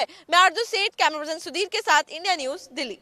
मैं आरजू सेठ, camera person Sudhir के साथ, इंडिया न्यूज दिल्ली।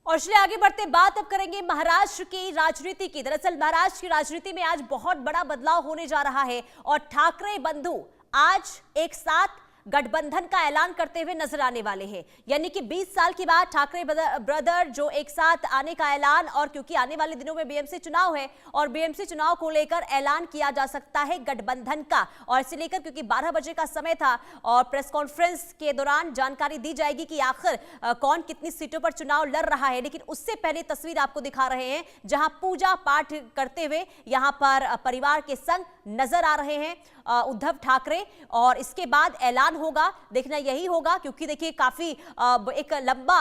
और चलिए आगे बढ़ते बात अब करेंगे महाराष्ट्र की राजनीति की। दरअसल महाराष्ट्र की राजनीति में आज बहुत बड़ा बदलाव होने जा रहा है और ठाकरे बंधु आज एक साथ गठबंधन का ऐलान करते हुए नजर आने वाले हैं। यानी कि 20 साल के बाद ठाकरे ब्रदर जो एक साथ आने का ऐलान, और क्योंकि आने वाले दिनों में बीएमसी चुनाव है और बीएमसी चुनाव को लेकर ऐलान किया जा सकता है गठबंधन का, और इसे लेकर क्योंकि 12 बजे का समय था और प्रेस कॉन्फ्रेंस के दौरान जानकारी दी जाएगी कि आखिर कौन कितनी सीटों पर चुनाव लड़ रहा है। लेकिन उससे पहले तस्वीर आपको दिखा रहे हैं जहां पूजा पाठ करते हुए यहां पर परिवार के संग नजर आ रहे हैं उद्धव ठाकरे, और इसके बाद ऐलान होगा। देखना यही होगा क्योंकि देखिए काफी एक लंबा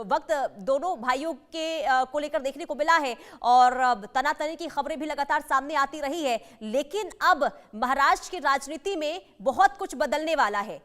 वक्त दोनों भाइयों के को लेकर देखने को मिला है और तनातनी की खबरें भी लगातार सामने आती रही है। लेकिन अब महाराष्ट्र की राजनीति में बहुत कुछ बदलने वाला है।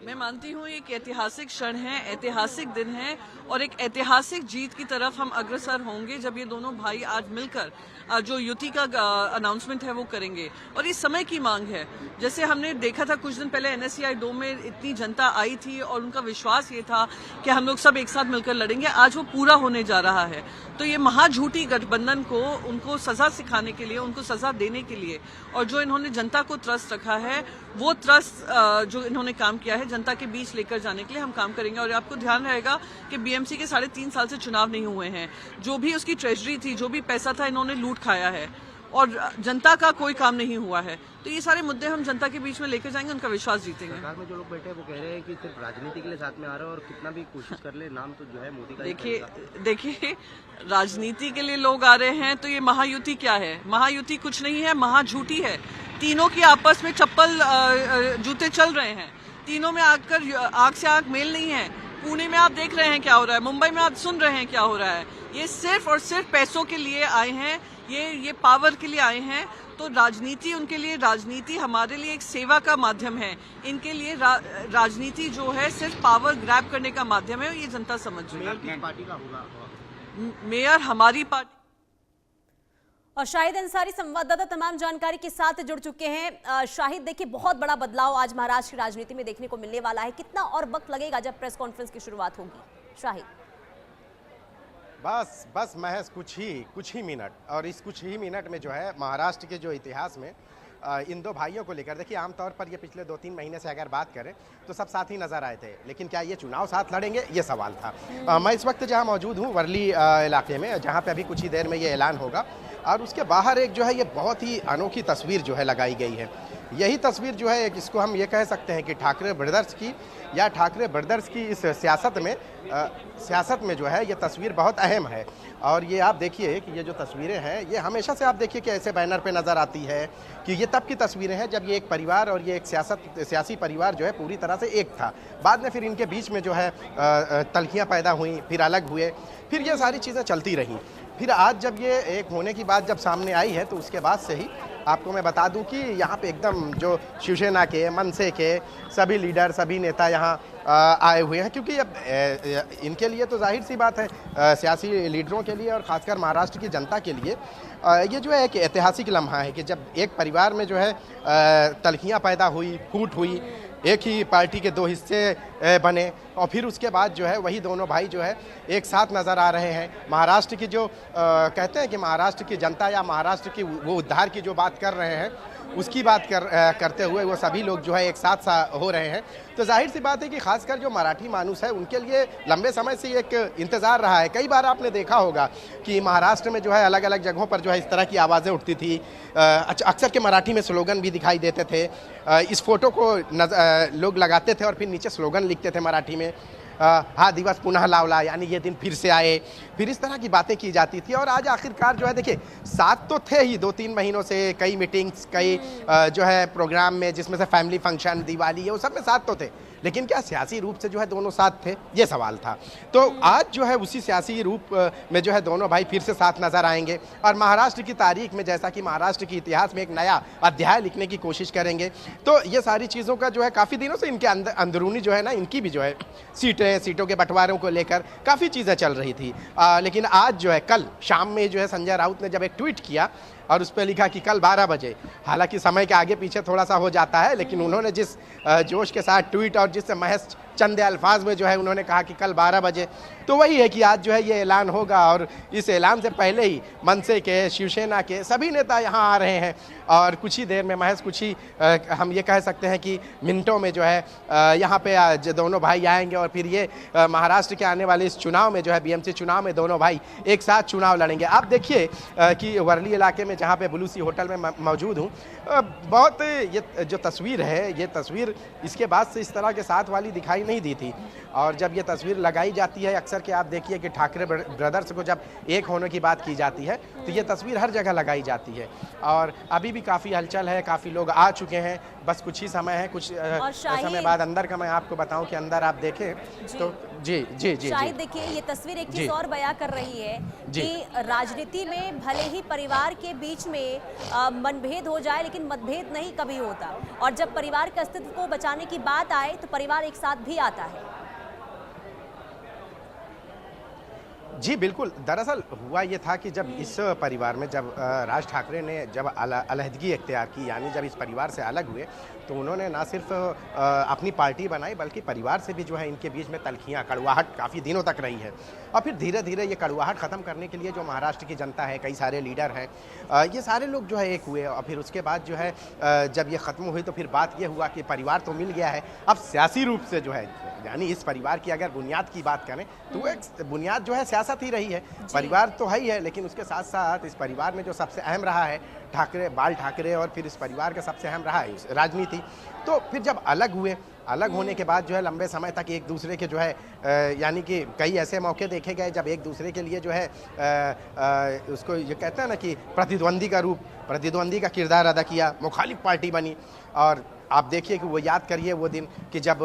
मैं मानती हूँ एक ऐतिहासिक क्षण है, ऐतिहासिक दिन है और एक ऐतिहासिक जीत की तरफ हम अग्रसर होंगे जब ये दोनों भाई आज मिलकर जो युति का अनाउंसमेंट है वो करेंगे। और ये समय की मांग है। जैसे हमने देखा था कुछ दिन पहले NSCI 2 में इतनी जनता आई थी और उनका विश्वास ये था कि हम लोग सब एक साथ मिलकर लड़ेंगे, आज वो पूरा होने जा रहा है। तो ये महाझूठी गठबंधन को उनको सजा सिखाने के लिए, उनको सजा देने के लिए, और जो इन्होंने जनता को ट्रस्ट रखा है वो ट्रस्ट जो इन्होंने काम किया है जनता के बीच लेकर जाने के लिए हम काम करेंगे। और आपको ध्यान रहेगा कि बीएमसी के 3.5 साल से चुनाव नहीं हुए हैं। जो भी उसकी ट्रेजरी थी, जो भी पैसा था, इन्होंने लूट खाया है और जनता का कोई काम नहीं हुआ है। तो ये सारे मुद्दे हम जनता के बीच में लेकर जाएंगे, उनका विश्वास जीतेंगे। सरकार में जो लोग बैठे हैं वो कह रहे हैं कि सिर्फ राजनीति के लिए साथ में आ रहे हैं और कितना भी कोशिश कर ले नाम तो जो है मोदी का। देखिए राजनीति के लिए लोग आ रहे हैं तो ये महायुति क्या है? महायुति कुछ नहीं है, महाझूठी है। तीनों की आपस में चप्पल जूते चल रहे हैं, तीनों में आकर आंख से आंख मेल नहीं है। पुणे में आप देख रहे हैं क्या हो रहा है, मुंबई में आप सुन रहे हैं क्या हो रहा है। ये सिर्फ और सिर्फ पैसों के लिए आए हैं, ये पावर के लिए आए हैं। तो राजनीति उनके लिए, राजनीति हमारे लिए एक सेवा का माध्यम है। इनके लिए राजनीति जो है सिर्फ पावर ग्रैब करने का माध्यम है, ये जनता समझ रही है। मेयर किस पार्टी का होगा? मेयर हमारी पार्टी। और शाहिद अंसारी संवाददाता तमाम जानकारी के साथ जुड़ चुके हैं। शाहिद, देखिए बहुत बड़ा बदलाव आज महाराष्ट्र की राजनीति में देखने को मिलने वाला है। कितना और वक्त लगेगा जब प्रेस कॉन्फ्रेंस की शुरुआत होगी शाहिद? बस महज कुछ ही मिनट, और इस कुछ ही मिनट में जो है महाराष्ट्र के जो इतिहास में इन दो भाइयों को लेकर, देखिए आमतौर पर ये पिछले 2-3 महीने से अगर बात करें तो सब साथ ही नजर आए थे, लेकिन क्या ये चुनाव साथ लड़ेंगे, ये सवाल था। मैं इस वक्त जहां मौजूद हूं वर्ली इलाके में, जहां पे अभी कुछ ही देर में ये ऐलान होगा, और उसके बाहर एक जो है ये बहुत ही अनोखी तस्वीर जो है लगाई गई है। यही तस्वीर जो है इसको हम ये कह सकते हैं कि ठाकरे ब्रदर्स की, या ठाकरे ब्रदर्स की इस सियासत में जो है ये तस्वीर बहुत अहम है। और ये आप देखिए कि ये जो तस्वीरें हैं ये हमेशा से आप देखिए कि ऐसे बैनर पे नज़र आती है कि ये तब की तस्वीरें हैं जब ये एक परिवार और ये एक सियासी परिवार जो है पूरी तरह से एक था। बाद में फिर इनके बीच में जो है तल्खियाँ पैदा हुई, फिर अलग हुए, फिर ये सारी चीज़ें चलती रहीं। फिर आज जब ये एक होने की बात जब सामने आई है तो उसके बाद से ही आपको मैं बता दूं कि यहाँ पे एकदम जो शिवसेना के, मनसे के सभी लीडर, सभी नेता यहाँ आए हुए हैं, क्योंकि अब इनके लिए तो जाहिर सी बात है, सियासी लीडरों के लिए और ख़ासकर महाराष्ट्र की जनता के लिए ये जो है एक ऐतिहासिक लम्हा है कि जब एक परिवार में जो है तल्खियाँ पैदा हुई, फूट हुई, एक ही पार्टी के 2 हिस्से बने, और फिर उसके बाद जो है वही दोनों भाई जो है एक साथ नज़र आ रहे हैं। महाराष्ट्र की जो कहते हैं कि महाराष्ट्र की जनता या महाराष्ट्र की वो उद्धार की जो बात कर रहे हैं उसकी बात करते हुए वो सभी लोग जो है एक साथ हो रहे हैं। तो जाहिर सी बात है कि खासकर जो मराठी मानुस है उनके लिए लंबे समय से एक इंतज़ार रहा है। कई बार आपने देखा होगा कि महाराष्ट्र में जो है अलग अलग जगहों पर जो है इस तरह की आवाज़ें उठती थी। अक्सर के मराठी में स्लोगन भी दिखाई देते थे। इस फोटो को लोग लगाते थे और फिर नीचे स्लोगन लिखते थे मराठी में, हा दिवस पुनः लावला, यानी ये दिन फिर से आए। फिर इस तरह की बातें की जाती थी। और आज आखिरकार जो है देखिए साथ तो थे ही 2-3 महीनों से, कई मीटिंग्स, कई जो है प्रोग्राम में, जिसमें से फैमिली फंक्शन, दिवाली, ये वो सब में साथ तो थे, लेकिन क्या सियासी रूप से जो है दोनों साथ थे, ये सवाल था। तो आज जो है उसी सियासी रूप में जो है दोनों भाई फिर से साथ नजर आएंगे और महाराष्ट्र की तारीख में, जैसा कि महाराष्ट्र के इतिहास में एक नया अध्याय लिखने की कोशिश करेंगे। तो ये सारी चीज़ों का जो है काफ़ी दिनों से इनके अंदरूनी जो है ना, इनकी भी जो है सीटों के बंटवारों को लेकर काफ़ी चीज़ें चल रही थी। लेकिन आज जो है, कल शाम में जो है संजय राउत ने जब एक ट्वीट किया और उस पर लिखा कि कल 12 बजे, हालांकि समय के आगे पीछे थोड़ा सा हो जाता है, लेकिन उन्होंने जिस जोश के साथ ट्वीट और जिस महज चंद अल्फाज में जो है उन्होंने कहा कि कल 12 बजे, तो वही है कि आज जो है ये ऐलान होगा। और इस ऐलान से पहले ही मनसे के, शिवसेना के सभी नेता यहाँ आ रहे हैं और कुछ ही देर में, महज कुछ ही हम ये कह सकते हैं कि मिनटों में जो है यहाँ पे आज दोनों भाई आएंगे और फिर ये महाराष्ट्र के आने वाले इस चुनाव में जो है, बीएमसी चुनाव में दोनों भाई एक साथ चुनाव लड़ेंगे। आप देखिए कि वर्ली इलाके में जहाँ पे ब्लू सी होटल में मौजूद हूँ, बहुत ये जो तस्वीर है, ये तस्वीर इसके बाद से इस तरह के साथ वाली दिखाई नहीं दी थी। और जब ये तस्वीर लगाई जाती है अक्सर कि आप देखिए कि ठाकरे ब्रदर्स को जब एक होने की बात की जाती है तो ये तस्वीर हर जगह लगाई जाती है। और अभी भी काफ़ी हलचल है, काफ़ी लोग आ चुके हैं, बस कुछ ही समय है, कुछ समय बाद अंदर का मैं आपको बताऊं कि अंदर आप देखें तो जी जी जी शायद देखिए ये तस्वीर एक चीज और बयां कर रही है कि राजनीति में भले ही परिवार के बीच में मनभेद हो जाए, लेकिन मतभेद नहीं कभी होता, और जब परिवार के अस्तित्व को बचाने की बात आए तो परिवार एक साथ भी आता है। जी बिल्कुल, दरअसल हुआ ये था कि जब इस परिवार में, जब राज ठाकरे ने जब अलहदगी इख्तियार की, यानी जब इस परिवार से अलग हुए, तो उन्होंने ना सिर्फ अपनी पार्टी बनाई बल्कि परिवार से भी जो है इनके बीच में तलखियाँ, कड़वाहट काफ़ी दिनों तक रही है। और फिर धीरे धीरे ये कड़वाहट ख़त्म करने के लिए जो महाराष्ट्र की जनता है, कई सारे लीडर हैं, ये सारे लोग जो है एक हुए। और फिर उसके बाद जो है जब ये ख़त्म हुई तो फिर बात ये हुआ कि परिवार तो मिल गया है, अब सियासी रूप से जो है, यानी इस परिवार की अगर बुनियाद की बात करें तो एक बुनियाद जो है सियासत ही रही है। परिवार तो है ही है, लेकिन उसके साथ साथ इस परिवार में जो सबसे अहम रहा है ठाकरे, बाल ठाकरे, और फिर इस परिवार का सबसे अहम रहा है राजनीति। तो फिर जब अलग हुए, अलग होने के बाद जो है लंबे समय तक एक दूसरे के जो है यानी कि कई ऐसे मौके देखे गए जब एक दूसरे के लिए जो है उसको ये कहते हैं ना कि प्रतिद्वंदी का किरदार अदा किया, मुखालिफ पार्टी बनी। और आप देखिए कि वो याद करिए वो दिन कि जब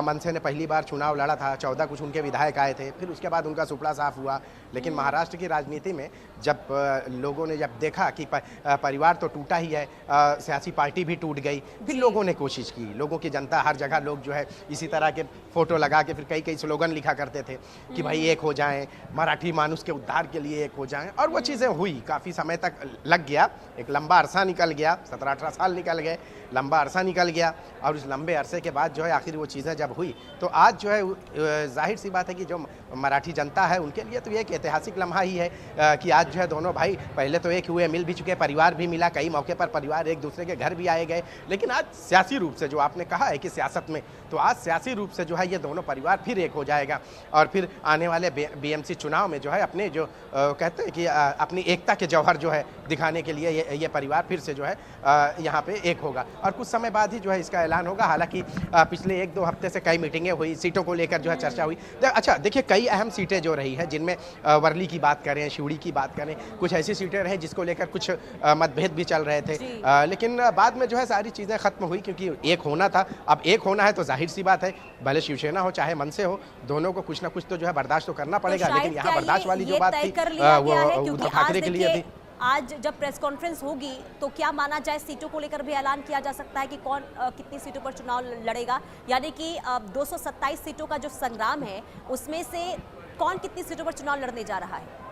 मनसे ने पहली बार चुनाव लड़ा था, 14 कुछ उनके विधायक आए थे, फिर उसके बाद उनका सुपड़ा साफ हुआ। लेकिन महाराष्ट्र की राजनीति में जब लोगों ने जब देखा कि परिवार तो टूटा ही है, सियासी पार्टी भी टूट गई, फिर लोगों ने कोशिश की, लोगों की जनता, हर जगह लोग जो है इसी तरह के फोटो लगा के फिर कई स्लोगन लिखा करते थे कि भाई एक हो जाएं, मराठी मानुस के उद्धार के लिए एक हो जाएं। और वो चीज़ें हुई, काफ़ी समय तक लग गया, एक लंबा अरसा निकल गया, 17-18 साल निकल गए, लंबा अरसा निकल गया। और उस लंबे अरसे के बाद जो है आखिर वो चीज़ें जब हुई तो आज जो है जाहिर सी बात है कि जो मराठी जनता है उनके लिए तो ये एक ऐतिहासिक लम्हा ही है कि आज जो है दोनों भाई पहले तो एक हुए, मिल भी चुके, परिवार भी मिला, कई मौके पर परिवार एक दूसरे के घर भी आए गए। लेकिन आज सियासी रूप से जो आपने कहा है कि सियासत में, तो आज सियासी रूप से जो है ये दोनों परिवार फिर एक हो जाएगा। और फिर आने वाले बीएमसी चुनाव में जो है अपने जो कहते हैं कि अपनी एकता के जौहर जो है दिखाने के लिए ये परिवार फिर से जो है यहाँ पे एक होगा। और कुछ समय बाद ही जो है इसका ऐलान होगा। हालांकि पिछले 1-2 हफ्ते से कई मीटिंगें हुई, सीटों को लेकर जो है चर्चा हुई। अच्छा देखिए, कई अहम सीटें जो रही हैं जिनमें वर्ली की बात करें, शिवड़ी की बात करें, कुछ ऐसी सीटें रहीं जिसको लेकर कुछ मतभेद भी चल रहे थे। लेकिन बाद में जो है सारी चीज़ें खत्म हुई क्योंकि एक होना था। अब एक होना है तो जाहिर सी बात है, भले शिवसेना हो चाहे मनसे हो, दोनों को कुछ ना कुछ तो जो है बर्दाश्त तो करना पड़ेगा। लेकिन यहाँ बर्दाश्त वाली जो बात थी वो उद्धव ठाकरे के लिए थी। आज जब प्रेस कॉन्फ्रेंस होगी तो क्या माना जाए, सीटों को लेकर भी ऐलान किया जा सकता है कि कौन कितनी सीटों पर चुनाव लड़ेगा, यानी कि 227 सीटों का जो संग्राम है उसमें से कौन कितनी सीटों पर चुनाव लड़ने जा रहा है?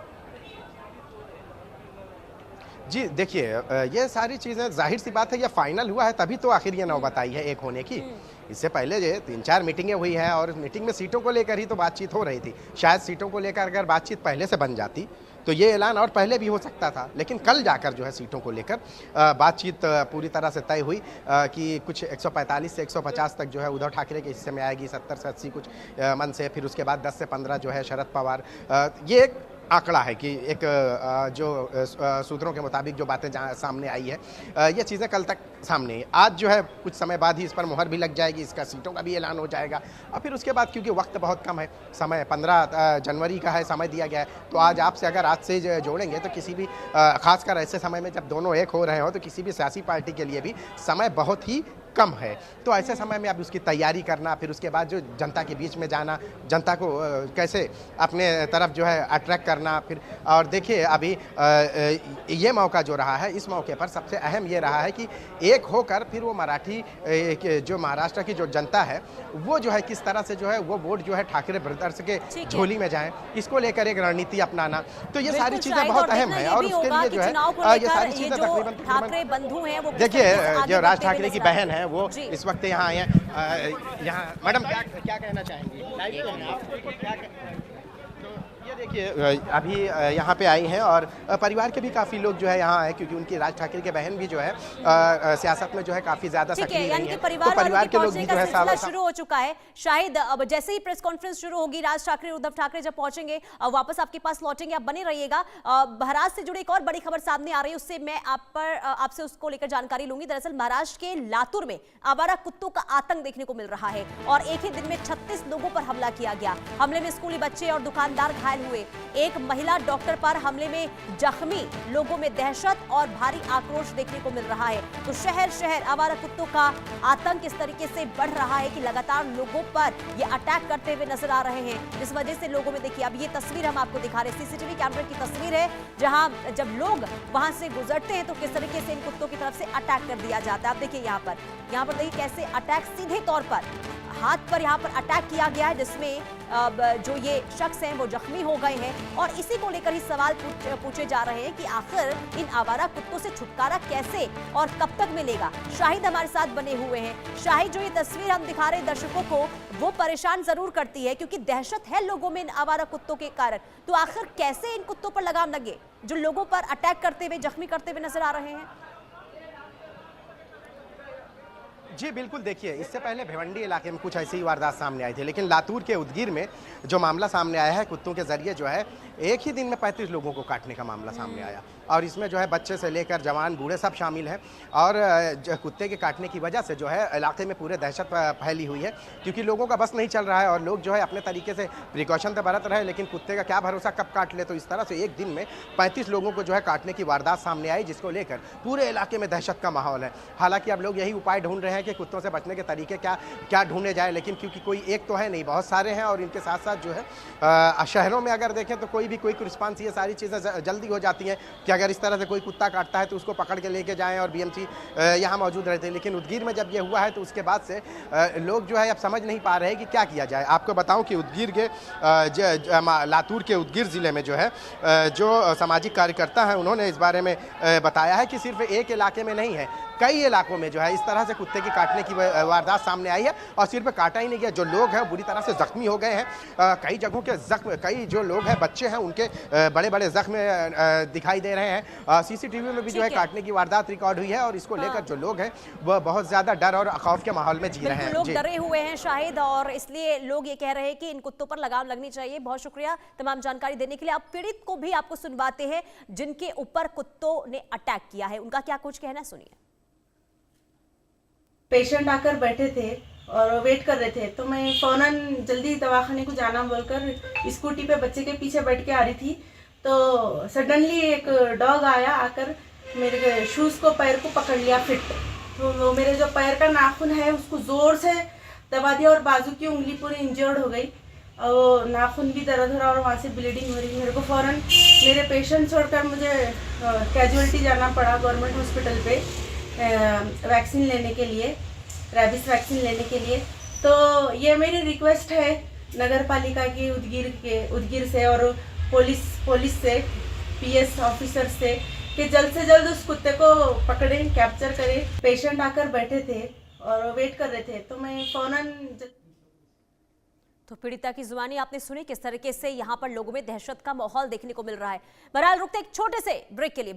जी देखिए, ये सारी चीज़ें जाहिर सी बात है ये फाइनल हुआ है तभी तो आखिर ये नौबत आई है एक होने की। इससे पहले ये 3-4 मीटिंगें हुई हैं और मीटिंग में सीटों को लेकर ही तो बातचीत हो रही थी। शायद सीटों को लेकर अगर बातचीत पहले से बन जाती तो ये ऐलान और पहले भी हो सकता था। लेकिन कल जाकर जो है सीटों को लेकर बातचीत पूरी तरह से तय हुई कि कुछ 145 से 150 तक जो है उद्धव ठाकरे के हिस्से में आएगी, 70 से 80 कुछ मन से, फिर उसके बाद 10 से 15 जो है शरद पवार। ये एक आंकड़ा है कि एक जो सूत्रों के मुताबिक जो बातें सामने आई है, ये चीज़ें कल तक सामने आई। आज जो है कुछ समय बाद ही इस पर मुहर भी लग जाएगी, इसका सीटों का भी ऐलान हो जाएगा। और फिर उसके बाद क्योंकि वक्त बहुत कम है, समय 15 जनवरी का है, समय दिया गया है, तो आज आपसे अगर आज से जोड़ेंगे तो किसी भी खासकर ऐसे समय में जब दोनों एक हो रहे हो तो किसी भी सियासी पार्टी के लिए भी समय बहुत ही कम है। तो ऐसे समय में अब उसकी तैयारी करना, फिर उसके बाद जो जनता के बीच में जाना, जनता को कैसे अपने तरफ जो है अट्रैक्ट करना, फिर और देखिए अभी ये मौका जो रहा है, इस मौके पर सबसे अहम ये रहा है कि एक होकर फिर वो मराठी जो महाराष्ट्र की जो जनता है वो जो है किस तरह से जो है वो वोट जो है ठाकरे ब्रदर्स के झोली में जाए, इसको लेकर एक रणनीति अपनाना। तो ये सारी चीज़ें बहुत अहम है और उसके लिए जो है ये सारी चीज़ें ठाकरे बंधु हैं वो देखिए जो राज ठाकरे की बहन है वो इस वक्त यहाँ आए हैं। यहाँ मैडम क्या कहना चाहेंगी? लाइव पे हैं आप, क्या तो ये देखिए अभी यहाँ पे आई हैं और परिवार के भी काफ़ी लोग जो है यहाँ आए क्योंकि उनकी राज ठाकरे की बहन भी जो है सियासत में जो है काफ़ी ज़्यादा सक्रिय रही है। तो परिवार के लोग भी जो है शुरू हो चुका है। शायद अब जैसे ही प्रेस कॉन्फ्रेंस शुरू होगी, राज ठाकरे उद्धव ठाकरे जब पहुंचेंगे वापस आपके पास लौटेंगे, आप बने रहिएगा। महाराष्ट्र से जुड़ी एक और बड़ी खबर सामने आ रही है, उससे मैं आपसे उसको लेकर जानकारी लूंगी। दरअसल महाराष्ट्र के लातूर में आवारा कुत्तों का आतंक देखने को मिल रहा है और एक ही दिन में 36 लोगों पर हमला किया गया। हमले में स्कूली बच्चे और दुकानदार घायल हुए। एक महिला डॉक्टर पर हमले में जख्मी। लोगों में दहशत और भारी आक्रोश देखने को मिल रहा है। तो शहर शहर आवारा कुत्तों का आतंक इस तरीके से बढ़ रहा है कि लगातार लोगों पर ये अटैक करते हुए नजर आ रहे हैं, जिस वजह से लोगों में देखिए अब ये तस्वीर हम आपको दिखा रहे हैं, सीसीटीवी कैमरे की तस्वीर है, जहां जब लोग वहां से गुजरते हैं तो किस तरीके से इन कुत्तों की तरफ से अटैक कर दिया जाता है। आप देखिए यहाँ पर देखिए कैसे अटैक सीधे तौर पर हाथ पर यहाँ पर अटैक किया गया है, जिसमें जो ये शख्स हैं वो जख्मी हो गए हैं। और इसी को लेकर ही सवाल पूछे जा रहे हैं कि आखिर इन आवारा कुत्तों से छुटकारा कैसे और कब तक मिलेगा। शाहिद हमारे साथ बने हुए हैं। शाहिद, जो ये तस्वीर हम दिखा रहे हैं दर्शकों को, वो परेशान जरूर करती है क्योंकि दहशत है लोगों में इन आवारा कुत्तों के कारण। तो आखिर कैसे इन कुत्तों पर लगाम लगे जो लोगों पर अटैक करते हुए, जख्मी करते हुए नजर आ रहे हैं? जी बिल्कुल, देखिए इससे पहले भिवंडी इलाके में कुछ ऐसी ही वारदात सामने आई थी, लेकिन लातूर के उदगीर में जो मामला सामने आया है कुत्तों के जरिए जो है एक ही दिन में 35 लोगों को काटने का मामला सामने आया और इसमें जो है बच्चे से लेकर जवान बूढ़े सब शामिल हैं। और कुत्ते के काटने की वजह से जो है इलाके में पूरे दहशत फैली हुई है क्योंकि लोगों का बस नहीं चल रहा है और लोग जो है अपने तरीके से प्रिकॉशन तो बरत रहे हैं, लेकिन कुत्ते का क्या भरोसा कब काट ले। तो इस तरह से एक दिन में 35 लोगों को जो है काटने की वारदात सामने आई, जिसको लेकर पूरे इलाके में दहशत का माहौल है। हालांकि अब लोग यही उपाय ढूंढ रहे हैं कि कुत्तों से बचने के तरीके क्या ढूंढे जाए, लेकिन क्योंकि कोई एक तो है नहीं, बहुत सारे हैं और इनके साथ साथ जो है शहरों में अगर देखें तो कोई भी क्विक रिस्पांस, ये सारी चीज़ें जल्दी हो जाती हैं कि अगर इस तरह से कोई कुत्ता काटता है तो उसको पकड़ के लेके जाएं और बीएमसी यहाँ मौजूद रहते हैं। लेकिन उदगीर में जब ये हुआ है तो उसके बाद से लोग जो है अब समझ नहीं पा रहे हैं कि क्या किया जाए। आपको बताऊं कि उदगीर के लातूर के उदगीर ज़िले में जो है जो सामाजिक कार्यकर्ता हैं उन्होंने इस बारे में बताया है कि सिर्फ एक इलाके में नहीं है, कई इलाकों में जो है इस तरह से कुत्ते की काटने की वारदात सामने आई है। और सिर्फ काटा ही नहीं गया, जो लोग हैं बुरी तरह से जख्मी हो गए हैं। कई जगहों के जख्म, कई जो लोग हैं बच्चे हैं उनके बड़े बड़े जख्म दिखाई दे रहे हैं। सीसीटीवी में भी जो है काटने की वारदात रिकॉर्ड हुई है और इसको लेकर जो लोग हैं वह बहुत ज्यादा डर और खौफ के माहौल में जी रहे हैं। लोग डरे हुए हैं शाहिद, और इसलिए लोग ये कह रहे हैं कि इन कुत्तों पर लगाम लगनी चाहिए। बहुत शुक्रिया तमाम जानकारी देने के लिए। अब पीड़ित को भी आपको सुनवाते हैं जिनके ऊपर कुत्तों ने अटैक किया है, उनका क्या कुछ कहना, सुनिए। पेशेंट आकर बैठे थे और वेट कर रहे थे, तो मैं फौरन जल्दी दवाखाने को जाना बोलकर स्कूटी पे बच्चे के पीछे बैठ के आ रही थी, तो सडनली एक डॉग आया, आकर मेरे शूज़ को, पैर को पकड़ लिया फिट। तो वो मेरे जो पैर का नाखून है उसको ज़ोर से दबा दिया और बाजू की उंगली पूरी इंजर्ड हो गई और नाखून भी दर्द हो रहा और वहाँ से ब्लीडिंग हो रही। मेरे को फ़ौरन मेरे पेशेंट छोड़कर मुझे कैजुअलिटी जाना पड़ा गवर्नमेंट हॉस्पिटल पे वैक्सीन लेने के लिए, रैबिस वैक्सीन लेने के लिए। तो ये मेरी रिक्वेस्ट है नगर पालिका की उदगीर से और पुलिस से, पीएस ऑफिसर से, कि जल्द से जल्द उस कुत्ते को पकड़ें, कैप्चर करें। पेशेंट आकर बैठे थे और वेट कर रहे थे, तो मैं फौरन। तो पीड़िता की जुबानी आपने सुनी, किस तरीके से यहाँ पर लोगों में दहशत का माहौल देखने को मिल रहा है। बहरहाल रुकते एक छोटे से ब्रेक के लिए।